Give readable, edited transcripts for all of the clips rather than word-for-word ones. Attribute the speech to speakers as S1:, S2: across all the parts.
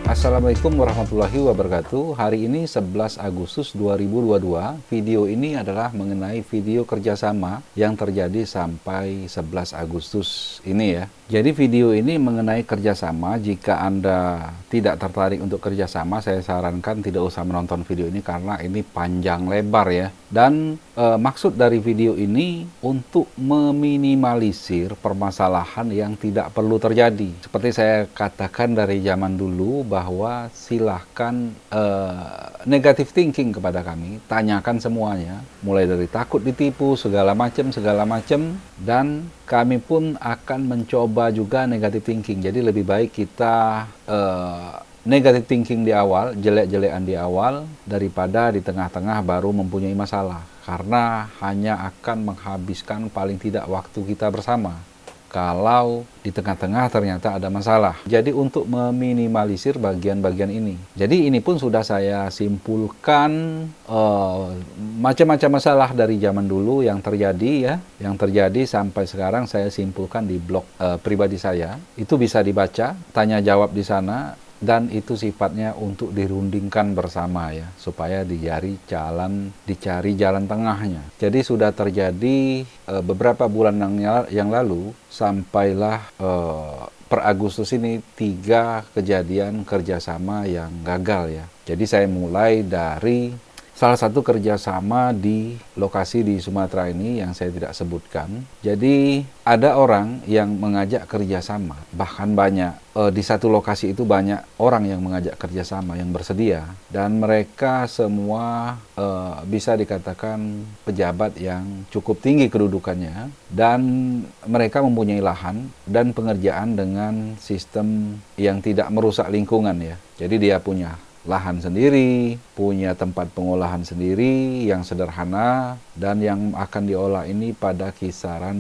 S1: Assalamualaikum warahmatullahi wabarakatuh. Hari ini 11 Agustus 2022. Video ini adalah mengenai video kerjasama yang terjadi sampai 11 Agustus ini ya. Jadi video ini mengenai kerjasama. Jika Anda tidak tertarik untuk kerjasama, saya sarankan tidak usah menonton video ini karena ini panjang lebar ya. Dan maksud dari video ini untuk meminimalisir permasalahan yang tidak perlu terjadi. Seperti saya katakan dari zaman dulu bahwa silahkan negative thinking kepada kami, tanyakan semuanya, mulai dari takut ditipu segala macam, dan kami pun akan mencoba juga negative thinking. Jadi lebih baik kita negative thinking di awal, jelek-jelekan di awal, daripada di tengah-tengah baru mempunyai masalah. Karena hanya akan menghabiskan paling tidak waktu kita bersama kalau di tengah-tengah ternyata ada masalah. Jadi untuk meminimalisir bagian-bagian ini. Jadi ini pun sudah saya simpulkan macam-macam masalah dari zaman dulu yang terjadi ya. Yang terjadi sampai sekarang saya simpulkan di blog pribadi saya. Itu bisa dibaca, tanya jawab di sana. Dan itu sifatnya untuk dirundingkan bersama ya, supaya dicari jalan tengahnya. Jadi sudah terjadi beberapa bulan yang lalu, sampailah per Agustus ini 3 kejadian kerjasama yang gagal ya. Jadi saya mulai dari salah satu kerjasama di lokasi di Sumatera ini yang saya tidak sebutkan. Jadi ada orang yang mengajak kerjasama, bahkan banyak. Di satu lokasi itu banyak orang yang mengajak kerjasama, yang bersedia. Dan mereka semua bisa dikatakan pejabat yang cukup tinggi kedudukannya. Dan mereka mempunyai lahan dan pengerjaan dengan sistem yang tidak merusak lingkungan ya. Jadi dia punya lahan sendiri, punya tempat pengolahan sendiri yang sederhana, dan yang akan diolah ini pada kisaran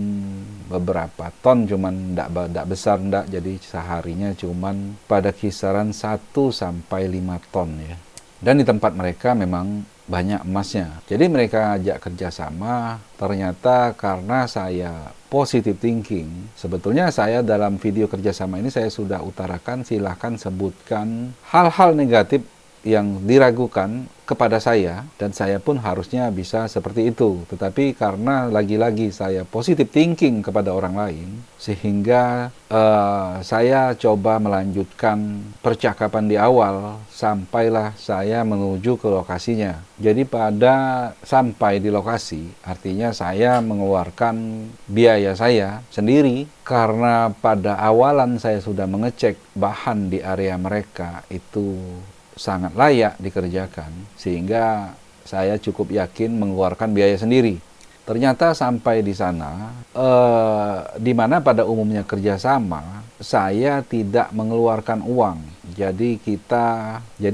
S1: beberapa ton, cuman tidak besar, jadi seharinya cuman pada kisaran 1-5 ton ya. Dan di tempat mereka memang banyak emasnya. Jadi mereka ajak kerjasama, ternyata karena saya positive thinking. Sebetulnya saya dalam video kerjasama ini saya sudah utarakan, silahkan sebutkan hal-hal negatif yang diragukan kepada saya, dan saya pun harusnya bisa seperti itu. Tetapi karena lagi-lagi saya positive thinking kepada orang lain, sehingga saya coba melanjutkan percakapan di awal sampailah saya menuju ke lokasinya. Jadi pada sampai di lokasi, artinya saya mengeluarkan biaya saya sendiri, karena pada awalan saya sudah mengecek bahan di area mereka itu sangat layak dikerjakan, sehingga saya cukup yakin mengeluarkan biaya sendiri. Ternyata sampai di sana, di mana pada umumnya kerjasama, saya tidak mengeluarkan uang. Jadi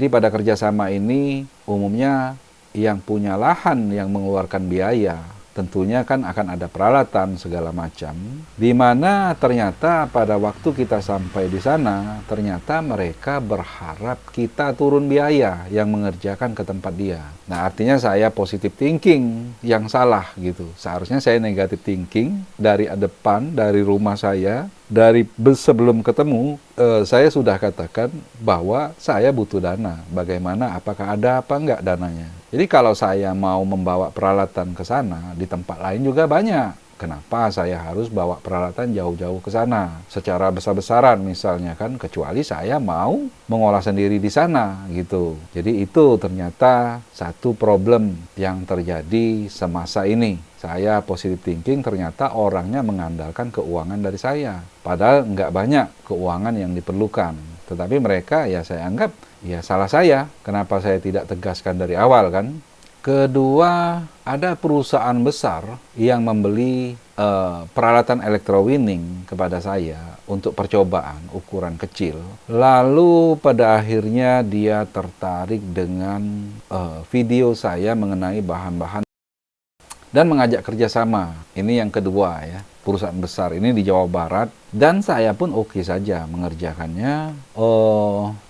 S1: pada kerjasama ini umumnya yang punya lahan yang mengeluarkan biaya. Tentunya kan akan ada peralatan segala macam, di mana ternyata pada waktu kita sampai di sana, ternyata mereka berharap kita turun biaya yang mengerjakan ke tempat dia. Nah, artinya saya positive thinking yang salah gitu. Seharusnya saya negative thinking dari depan, dari rumah saya, dari sebelum ketemu, saya sudah katakan bahwa saya butuh dana. Bagaimana, apakah ada apa enggak dananya? Jadi kalau saya mau membawa peralatan ke sana, di tempat lain juga banyak. Kenapa saya harus bawa peralatan jauh-jauh ke sana? Secara besar-besaran misalnya kan, kecuali saya mau mengolah sendiri di sana gitu. Jadi itu ternyata satu problem yang terjadi semasa ini. Saya positive thinking, ternyata orangnya mengandalkan keuangan dari saya. Padahal nggak banyak keuangan yang diperlukan. Tetapi mereka ya saya anggap ya salah saya. Kenapa saya tidak tegaskan dari awal kan? Kedua, ada perusahaan besar yang membeli peralatan electrowinning kepada saya untuk percobaan ukuran kecil. Lalu pada akhirnya dia tertarik dengan video saya mengenai bahan-bahan dan mengajak kerjasama. Ini yang kedua ya, perusahaan besar ini di Jawa Barat, dan saya pun oke saja mengerjakannya.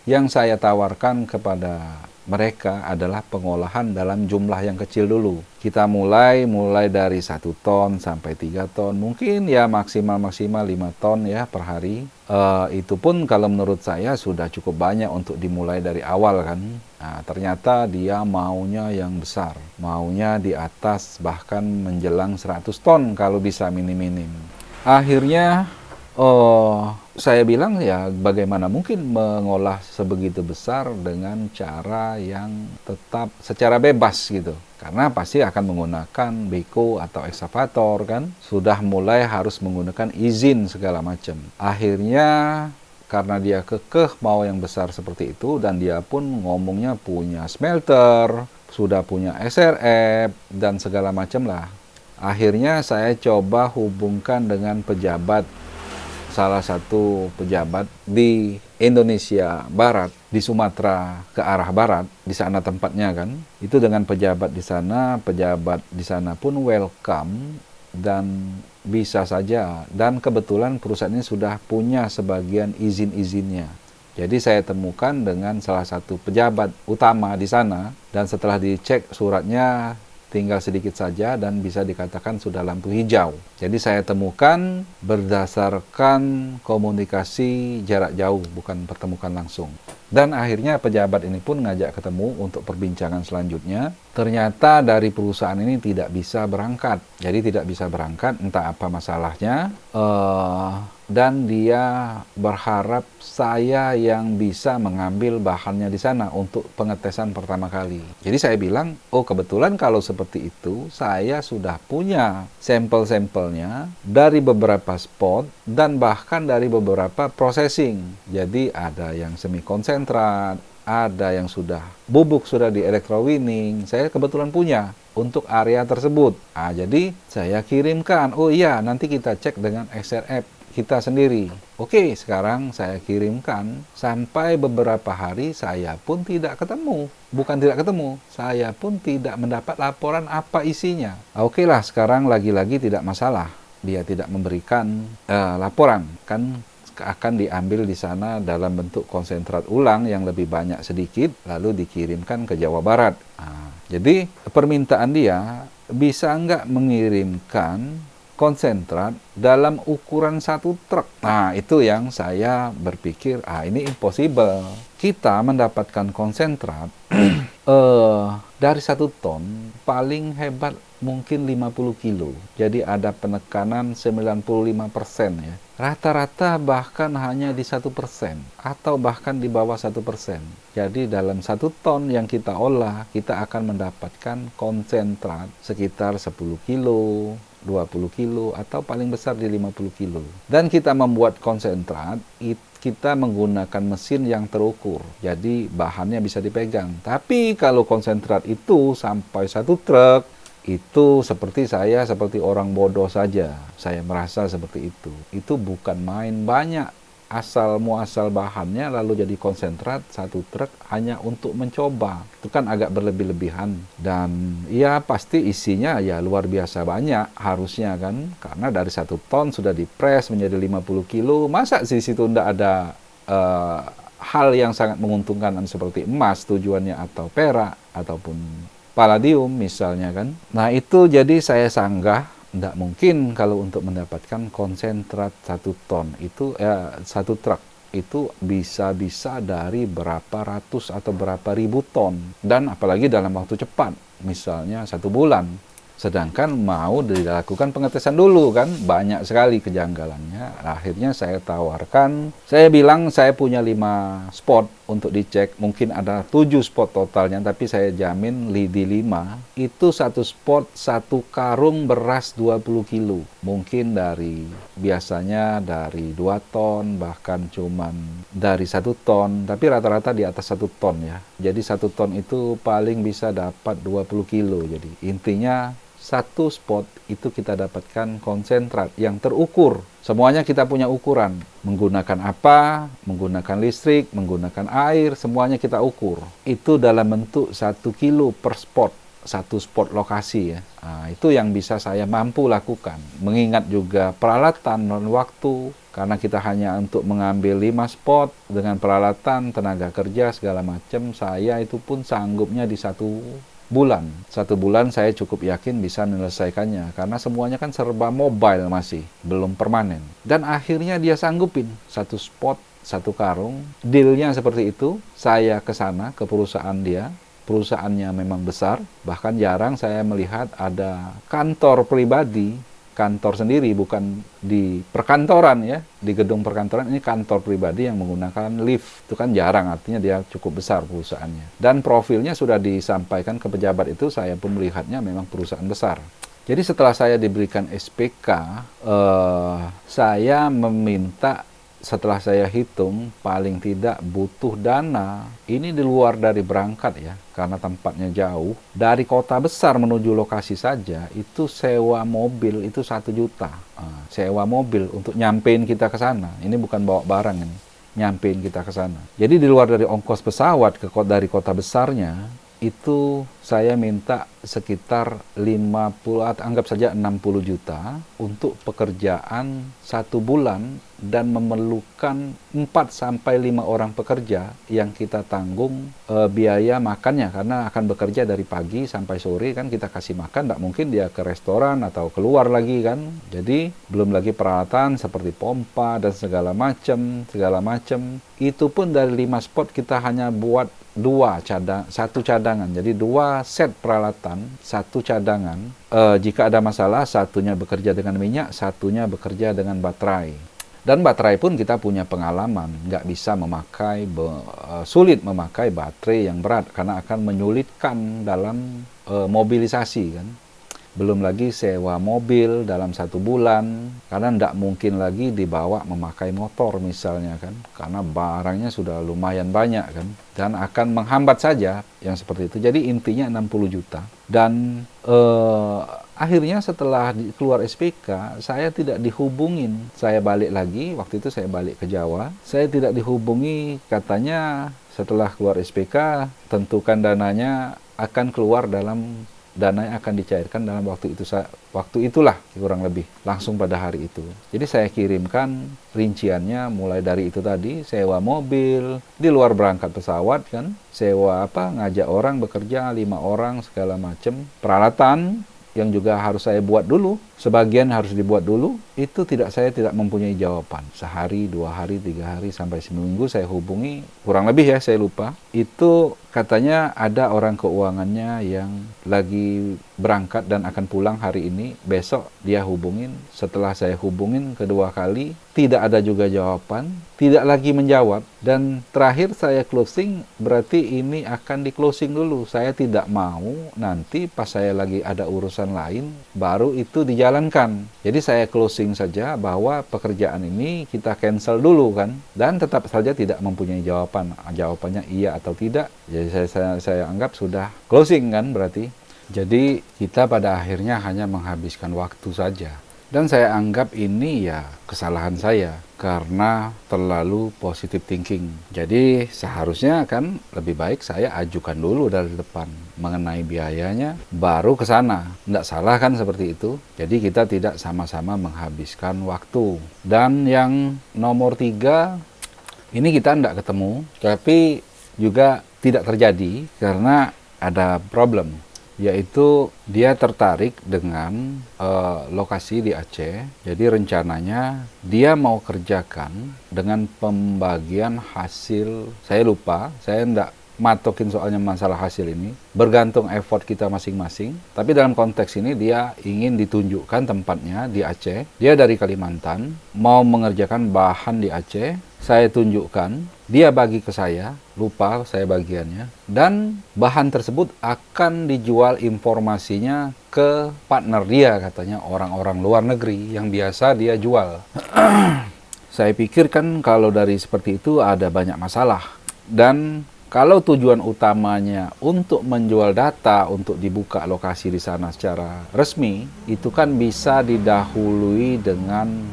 S1: Yang saya tawarkan kepada mereka adalah pengolahan dalam jumlah yang kecil dulu. Kita mulai dari 1 ton sampai 3 ton, mungkin ya maksimal 5 ton ya per hari. Itu pun kalau menurut saya sudah cukup banyak untuk dimulai dari awal kan. Nah, ternyata dia maunya yang besar, maunya di atas bahkan menjelang 100 ton kalau bisa minim-minim. Akhirnya saya bilang ya bagaimana mungkin mengolah sebegitu besar dengan cara yang tetap secara bebas gitu. Karena pasti akan menggunakan beko atau ekskavator kan. Sudah mulai harus menggunakan izin segala macam. Akhirnya karena dia kekeh mau yang besar seperti itu dan dia pun ngomongnya punya smelter, sudah punya SRF dan segala macam lah. Akhirnya saya coba hubungkan dengan salah satu pejabat di Indonesia Barat, di Sumatera ke arah barat, di sana tempatnya kan. Itu dengan pejabat di sana pun welcome dan bisa saja. Dan kebetulan perusahaan ini sudah punya sebagian izin-izinnya. Jadi saya temukan dengan salah satu pejabat utama di sana dan setelah dicek suratnya tinggal sedikit saja dan bisa dikatakan sudah lampu hijau. Jadi saya temukan berdasarkan komunikasi jarak jauh, bukan pertemukan langsung. Dan akhirnya pejabat ini pun ngajak ketemu untuk perbincangan selanjutnya. Ternyata dari perusahaan ini tidak bisa berangkat. Jadi tidak bisa berangkat, entah apa masalahnya. Dan dia berharap saya yang bisa mengambil bahannya di sana untuk pengetesan pertama kali. Jadi saya bilang, oh kebetulan kalau seperti itu, saya sudah punya sampel-sampelnya dari beberapa spot dan bahkan dari beberapa processing. Jadi ada yang semi konsentrat, ada yang sudah bubuk, sudah di electrowinning. Saya kebetulan punya untuk area tersebut. Jadi saya kirimkan, oh iya nanti kita cek dengan SRF kita sendiri. Oke, sekarang saya kirimkan. Sampai beberapa hari saya pun tidak ketemu. Bukan tidak ketemu, saya pun tidak mendapat laporan apa isinya. Oke lah, sekarang lagi-lagi tidak masalah. Dia tidak memberikan laporan. Kan akan diambil di sana dalam bentuk konsentrat ulang yang lebih banyak sedikit, lalu dikirimkan ke Jawa Barat. Jadi permintaan dia, bisa nggak mengirimkan konsentrat dalam ukuran 1 truk. Nah, itu yang saya berpikir, ini impossible. Kita mendapatkan konsentrat dari 1 ton, paling hebat mungkin 50 kilo. Jadi ada penekanan 95% ya. Rata-rata bahkan hanya di 1% atau bahkan di bawah 1%. Jadi dalam 1 ton yang kita olah, kita akan mendapatkan konsentrat sekitar 10 kilo, 20 kilo, atau paling besar di 50 kilo. Dan kita membuat konsentrat, kita menggunakan mesin yang terukur. Jadi bahannya bisa dipegang. Tapi kalau konsentrat itu sampai 1 truk, itu seperti orang bodoh saja. Saya merasa seperti itu. Itu bukan main, banyak asal muasal bahannya lalu jadi konsentrat 1 truk hanya untuk mencoba. Itu kan agak berlebih-lebihan. Dan ya pasti isinya ya luar biasa banyak harusnya kan. Karena dari 1 ton sudah dipres menjadi 50 kilo. Masa di situ tidak ada hal yang sangat menguntungkan seperti emas tujuannya, atau perak, ataupun palladium misalnya kan. Nah itu jadi saya sanggah, tidak mungkin kalau untuk mendapatkan konsentrat 1 ton itu 1 truk itu bisa dari berapa ratus atau berapa ribu ton, dan apalagi dalam waktu cepat, misalnya 1 bulan. Sedangkan mau dilakukan pengetesan dulu kan, banyak sekali kejanggalannya. Akhirnya saya tawarkan, saya bilang saya punya 5 spot untuk dicek, mungkin ada 7 spot totalnya, tapi saya jamin di 5 itu 1 spot 1 karung beras 20 kilo. Mungkin biasanya dari 2 ton, bahkan cuman dari 1 ton, tapi rata-rata di atas 1 ton ya. Jadi 1 ton itu paling bisa dapat 20 kilo. Jadi intinya 1 spot itu kita dapatkan konsentrat yang terukur. Semuanya kita punya ukuran. Menggunakan apa, menggunakan listrik, menggunakan air, semuanya kita ukur. Itu dalam bentuk 1 kilo per spot. satu spot lokasi ya. Nah, itu yang bisa saya mampu lakukan. Mengingat juga peralatan dan waktu, karena kita hanya untuk mengambil 5 spot dengan peralatan, tenaga kerja, segala macam, saya itu pun sanggupnya di 1 bulan. 1 bulan saya cukup yakin bisa menyelesaikannya, karena semuanya kan serba mobile masih, belum permanen. Dan akhirnya dia sanggupin 1 spot, 1 karung. Dealnya seperti itu, saya ke sana, ke perusahaan dia. Perusahaannya memang besar, bahkan jarang saya melihat ada kantor pribadi, kantor sendiri, bukan di perkantoran ya, di gedung perkantoran, ini kantor pribadi yang menggunakan lift. Itu kan jarang, artinya dia cukup besar perusahaannya. Dan profilnya sudah disampaikan ke pejabat itu, saya pun melihatnya memang perusahaan besar. Jadi setelah saya diberikan SPK, saya meminta, setelah saya hitung, paling tidak butuh dana. Ini di luar dari berangkat ya, karena tempatnya jauh. Dari kota besar menuju lokasi saja, itu sewa mobil itu 1 juta. Sewa mobil untuk nyampein kita ke sana. Ini bukan bawa barang ini, nyampein kita ke sana. Jadi di luar dari ongkos pesawat dari kota besarnya, itu saya minta sekitar 50, anggap saja 60 juta untuk pekerjaan 1 bulan, dan memerlukan 4-5 orang pekerja yang kita tanggung biaya makannya, karena akan bekerja dari pagi sampai sore kan, kita kasih makan, tidak mungkin dia ke restoran atau keluar lagi kan. Jadi belum lagi peralatan seperti pompa dan segala macam. Itu pun dari 5 spot kita hanya buat 1 cadangan, jadi 2 set peralatan, 1 cadangan. Jika ada masalah, satunya bekerja dengan minyak, satunya bekerja dengan baterai. Dan baterai pun kita punya pengalaman, nggak bisa memakai, sulit memakai baterai yang berat, karena akan menyulitkan dalam mobilisasi kan. Belum lagi sewa mobil dalam 1 bulan, karena nggak mungkin lagi dibawa memakai motor misalnya kan, karena barangnya sudah lumayan banyak kan, dan akan menghambat saja yang seperti itu. Jadi intinya 60 juta. Dan akhirnya setelah keluar SPK, saya tidak dihubungin. Saya balik lagi, waktu itu saya balik ke Jawa, saya tidak dihubungi, katanya setelah keluar SPK, tentukan dananya akan keluar dalam, dana yang akan dicairkan dalam waktu itulah kurang lebih, langsung pada hari itu. Jadi saya kirimkan rinciannya mulai dari itu tadi, sewa mobil, di luar berangkat pesawat kan, sewa ngajak orang bekerja 5 orang segala macam, peralatan yang juga harus saya buat dulu, sebagian harus dibuat dulu, itu saya tidak mempunyai jawaban. Sehari, 2 hari, 3 hari, sampai seminggu saya hubungi, kurang lebih ya, saya lupa. Itu katanya ada orang keuangannya yang lagi berangkat dan akan pulang hari ini, besok dia hubungin. Setelah saya hubungin kedua kali, tidak ada juga jawaban, tidak lagi menjawab. Dan terakhir saya closing, berarti ini akan di closing dulu. Saya tidak mau nanti pas saya lagi ada urusan lain, baru itu dijalankan. Jadi saya closing saja bahwa pekerjaan ini kita cancel dulu kan, dan tetap saja tidak mempunyai jawaban. Jawabannya iya atau tidak, jadi saya anggap sudah closing kan berarti. Jadi kita pada akhirnya hanya menghabiskan waktu saja. Dan saya anggap ini ya kesalahan saya, karena terlalu positive thinking. Jadi seharusnya kan lebih baik saya ajukan dulu dari depan mengenai biayanya, baru ke sana. Nggak salah kan seperti itu. Jadi kita tidak sama-sama menghabiskan waktu. Dan yang nomor 3, ini kita nggak ketemu, tapi juga tidak terjadi karena ada problem. Yaitu dia tertarik dengan lokasi di Aceh. Jadi rencananya dia mau kerjakan dengan pembagian hasil, saya lupa, saya enggak matokin soalnya masalah hasil ini, bergantung effort kita masing-masing. Tapi dalam konteks ini dia ingin ditunjukkan tempatnya di Aceh. Dia dari Kalimantan, mau mengerjakan bahan di Aceh. Saya tunjukkan, dia bagi ke saya, lupa saya bagiannya, dan bahan tersebut akan dijual informasinya ke partner dia, katanya orang-orang luar negeri yang biasa dia jual. Saya pikir kan kalau dari seperti itu ada banyak masalah. Dan kalau tujuan utamanya untuk menjual data, untuk dibuka lokasi di sana secara resmi, itu kan bisa didahului dengan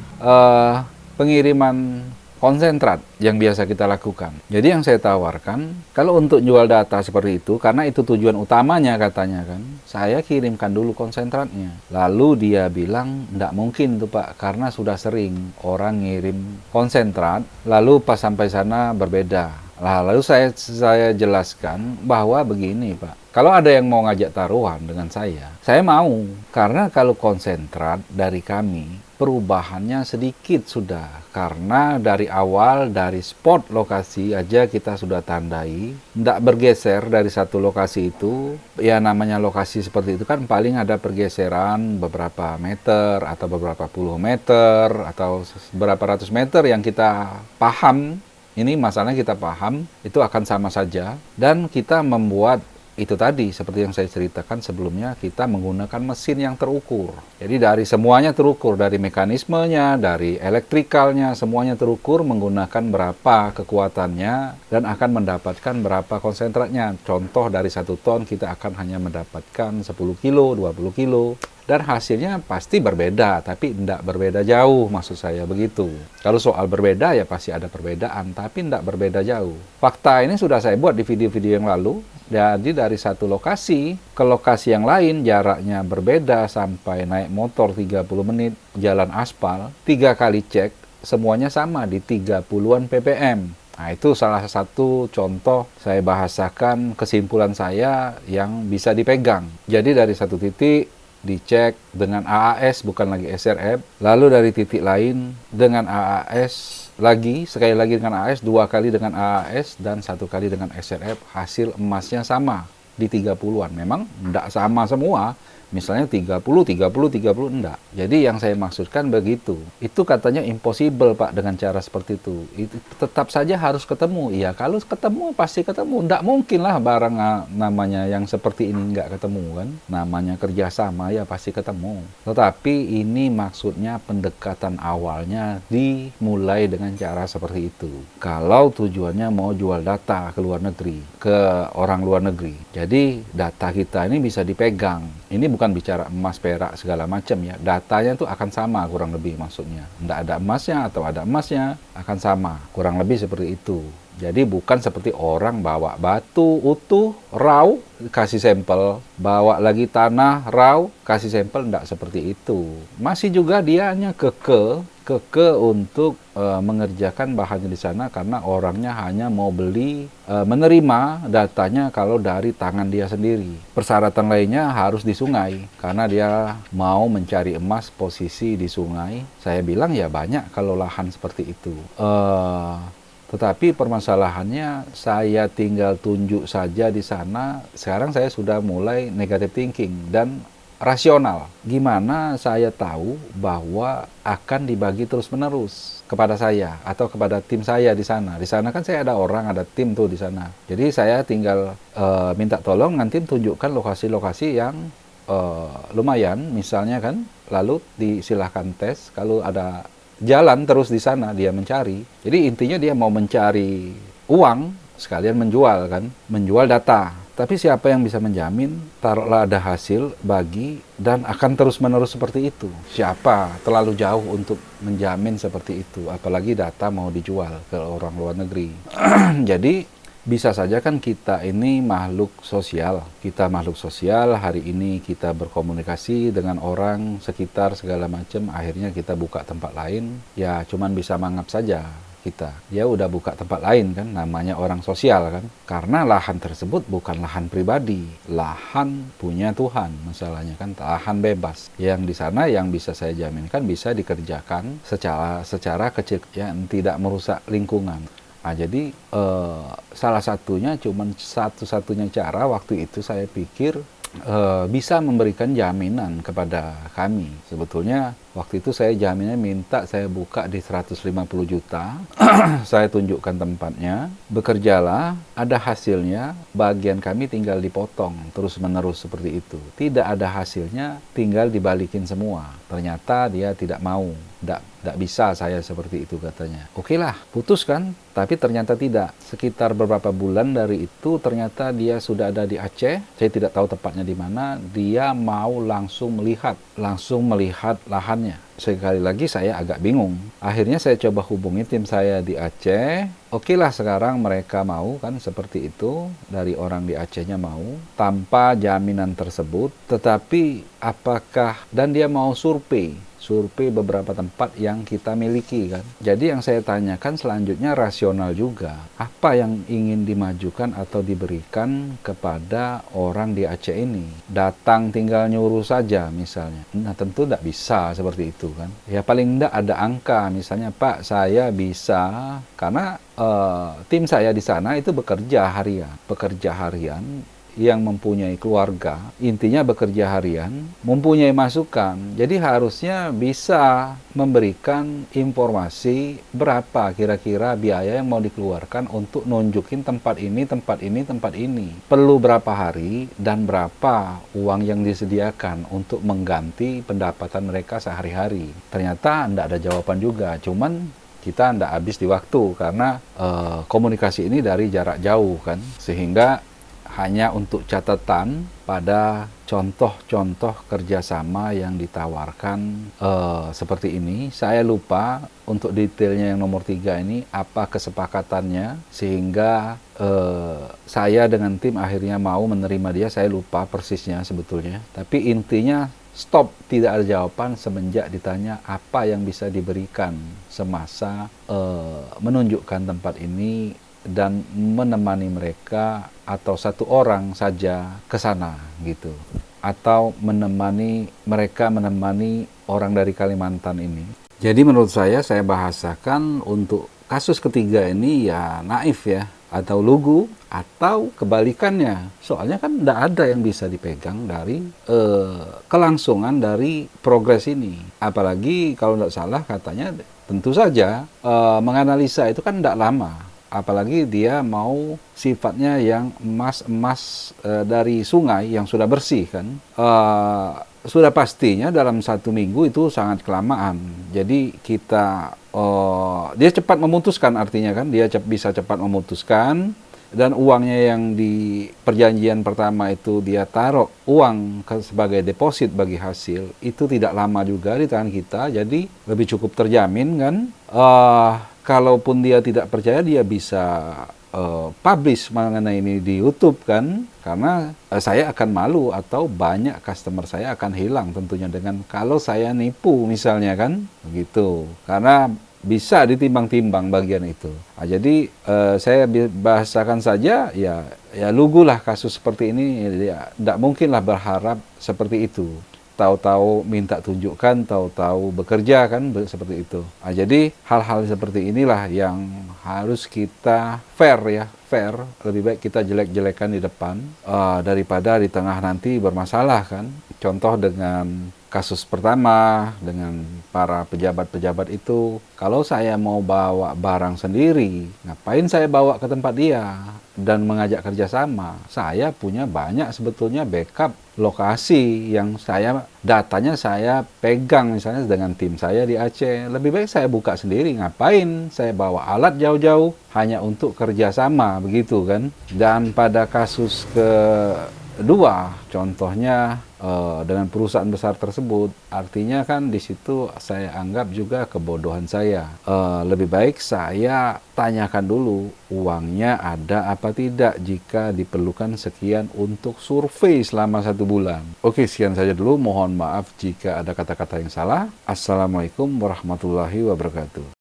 S1: pengiriman konsentrat yang biasa kita lakukan. Jadi yang saya tawarkan, kalau untuk jual data seperti itu, karena itu tujuan utamanya katanya kan, saya kirimkan dulu konsentratnya. Lalu dia bilang, enggak mungkin tuh Pak, karena sudah sering orang ngirim konsentrat, lalu pas sampai sana berbeda. Lalu saya jelaskan bahwa begini Pak, kalau ada yang mau ngajak taruhan dengan saya mau. Karena kalau konsentrat dari kami, perubahannya sedikit sudah. Karena dari awal, dari spot lokasi aja kita sudah tandai. Tidak bergeser dari satu lokasi itu. Ya namanya lokasi seperti itu kan paling ada pergeseran beberapa meter, atau beberapa puluh meter, atau beberapa ratus meter yang kita paham. Ini masalahnya kita paham, itu akan sama saja. Dan kita membuat itu tadi, seperti yang saya ceritakan sebelumnya, kita menggunakan mesin yang terukur. Jadi dari semuanya terukur, dari mekanismenya, dari elektrikalnya, semuanya terukur menggunakan berapa kekuatannya dan akan mendapatkan berapa konsentratnya. Contoh dari 1 ton kita akan hanya mendapatkan 10 kilo, 20 kilo. Dan hasilnya pasti berbeda, tapi tidak berbeda jauh, maksud saya begitu. Kalau soal berbeda ya pasti ada perbedaan, tapi tidak berbeda jauh. Fakta ini sudah saya buat di video-video yang lalu. Jadi dari satu lokasi ke lokasi yang lain jaraknya berbeda sampai naik motor 30 menit, jalan aspal, 3 kali cek, semuanya sama di 30-an ppm. Nah, itu salah satu contoh saya bahasakan kesimpulan saya yang bisa dipegang. Jadi dari satu titik dicek dengan AAS bukan lagi SRF, lalu dari titik lain dengan AAS lagi, sekali lagi dengan AAS, 2 kali dengan AAS, dan 1 kali dengan SRF, hasil emasnya sama di 30-an. Memang tidak sama semua, misalnya 30, enggak. Jadi yang saya maksudkan begitu. Itu katanya impossible Pak dengan cara seperti itu. Itu tetap saja harus ketemu. Iya, kalau ketemu pasti ketemu. Enggak mungkin lah barang namanya yang seperti ini enggak ketemu kan. Namanya kerjasama ya pasti ketemu. Tetapi ini maksudnya pendekatan awalnya dimulai dengan cara seperti itu. Kalau tujuannya mau jual data ke luar negeri, ke orang luar negeri. Jadi data kita ini bisa dipegang. Ini bukan bicara emas, perak, segala macam ya. Datanya itu akan sama kurang lebih maksudnya. Tidak ada emasnya atau ada emasnya akan sama. Kurang lebih seperti itu. Jadi bukan seperti orang bawa batu utuh, raw, kasih sampel. Bawa lagi tanah, raw, kasih sampel. Tidak seperti itu. Masih juga dia hanya keke untuk mengerjakan bahannya di sana karena orangnya hanya mau beli, menerima datanya kalau dari tangan dia sendiri. Persyaratan lainnya harus di sungai karena dia mau mencari emas posisi di sungai. Saya bilang ya banyak kalau lahan seperti itu. Tetapi permasalahannya saya tinggal tunjuk saja di sana. Sekarang saya sudah mulai negative thinking dan rasional. Gimana saya tahu bahwa akan dibagi terus-menerus kepada saya atau kepada tim saya di sana. Di sana kan saya ada orang, ada tim tuh di sana. Jadi saya tinggal minta tolong nanti tunjukkan lokasi-lokasi yang lumayan, misalnya kan. Lalu disilahkan tes kalau ada jalan terus di sana dia mencari. Jadi intinya dia mau mencari uang sekalian menjual kan, menjual data. Tapi siapa yang bisa menjamin taruhlah ada hasil bagi dan akan terus-menerus seperti itu? Siapa terlalu jauh untuk menjamin seperti itu? Apalagi data mau dijual ke orang luar negeri. Jadi bisa saja kan kita ini makhluk sosial. Kita makhluk sosial, hari ini kita berkomunikasi dengan orang sekitar segala macam. Akhirnya kita buka tempat lain, ya cuman bisa mangap saja. Dia udah buka tempat lain kan, namanya orang sosial kan, karena lahan tersebut bukan lahan pribadi, lahan punya Tuhan masalahnya kan, lahan bebas yang di sana yang bisa saya jaminkan bisa dikerjakan secara kecil yang tidak merusak lingkungan. Nah, jadi salah satunya cuman satu-satunya cara waktu itu saya pikir bisa memberikan jaminan kepada kami. Sebetulnya waktu itu saya jaminnya minta saya buka di 150 juta. Saya tunjukkan tempatnya, bekerjalah, ada hasilnya, bagian kami tinggal dipotong terus-menerus seperti itu. Tidak ada hasilnya, tinggal dibalikin semua. Ternyata dia tidak mau. Tidak bisa saya seperti itu katanya. Oke lah, putus kan? Tapi ternyata tidak. Sekitar beberapa bulan dari itu ternyata dia sudah ada di Aceh. Saya tidak tahu tepatnya di mana. Dia mau langsung melihat lahannya. Sekali lagi saya agak bingung. Akhirnya saya coba hubungi tim saya di Aceh. Oke lah, sekarang mereka mau kan seperti itu. Dari orang di Acehnya mau. Tanpa jaminan tersebut. Tetapi apakah, dan dia mau survei beberapa tempat yang kita miliki kan. Jadi yang saya tanyakan selanjutnya rasional juga. Apa yang ingin dimajukan atau diberikan kepada orang di Aceh ini? Datang tinggal nyuruh saja misalnya. Nah tentu tidak bisa seperti itu kan. Ya paling tidak ada angka misalnya, Pak saya bisa, karena tim saya di sana itu bekerja harian yang mempunyai keluarga, intinya bekerja harian, mempunyai masukan. Jadi harusnya bisa memberikan informasi berapa kira-kira biaya yang mau dikeluarkan untuk nunjukin tempat ini, tempat ini, tempat ini. Perlu berapa hari dan berapa uang yang disediakan untuk mengganti pendapatan mereka sehari-hari. Ternyata tidak ada jawaban juga, cuman kita tidak habis di waktu karena komunikasi ini dari jarak jauh kan, sehingga hanya untuk catatan pada contoh-contoh kerjasama yang ditawarkan seperti ini. Saya lupa untuk detailnya yang nomor 3 ini, apa kesepakatannya, sehingga saya dengan tim akhirnya mau menerima dia. Saya lupa persisnya sebetulnya. Tapi intinya stop, tidak ada jawaban semenjak ditanya apa yang bisa diberikan semasa menunjukkan tempat ini dan menemani mereka, atau satu orang saja ke sana gitu, atau menemani orang dari Kalimantan ini. Jadi menurut saya bahasakan untuk kasus ketiga ini ya naif ya, atau lugu, atau kebalikannya. Soalnya kan tidak ada yang bisa dipegang dari kelangsungan dari progres ini. Apalagi kalau tidak salah katanya tentu saja menganalisa itu kan tidak lama. Apalagi dia mau sifatnya yang emas-emas dari sungai yang sudah bersih kan. Sudah pastinya dalam 1 minggu itu sangat kelamaan. Jadi kita dia cepat memutuskan, artinya kan dia bisa cepat memutuskan, dan uangnya yang di perjanjian pertama itu dia taruh uang sebagai deposit bagi hasil, itu tidak lama juga di tangan kita, jadi lebih cukup terjamin kan. Kalaupun dia tidak percaya, dia bisa publish mengenai ini di YouTube kan, karena saya akan malu atau banyak customer saya akan hilang tentunya dengan kalau saya nipu misalnya kan, begitu. Karena bisa ditimbang-timbang bagian itu. Nah, jadi saya bahasakan saja ya lugulah kasus seperti ini, ya tidak mungkinlah berharap seperti itu. Tahu-tahu minta tunjukkan, tahu-tahu bekerja kan, seperti itu. Nah, jadi hal-hal seperti inilah yang harus kita fair, lebih baik kita jelek-jelekan di depan daripada di tengah nanti bermasalah kan. Contoh dengan kasus pertama dengan para pejabat-pejabat itu, kalau saya mau bawa barang sendiri, ngapain saya bawa ke tempat dia dan mengajak kerjasama? Saya punya banyak sebetulnya backup lokasi yang datanya saya pegang misalnya dengan tim saya di Aceh. Lebih baik saya buka sendiri, ngapain saya bawa alat jauh-jauh hanya untuk kerjasama, begitu kan. Dan pada kasus kedua, contohnya dengan perusahaan besar tersebut, artinya kan di situ saya anggap juga kebodohan saya. Lebih baik saya tanyakan dulu uangnya ada apa tidak jika diperlukan sekian untuk survei selama 1 bulan. Oke, sekian saja dulu. Mohon maaf jika ada kata-kata yang salah. Assalamualaikum warahmatullahi wabarakatuh.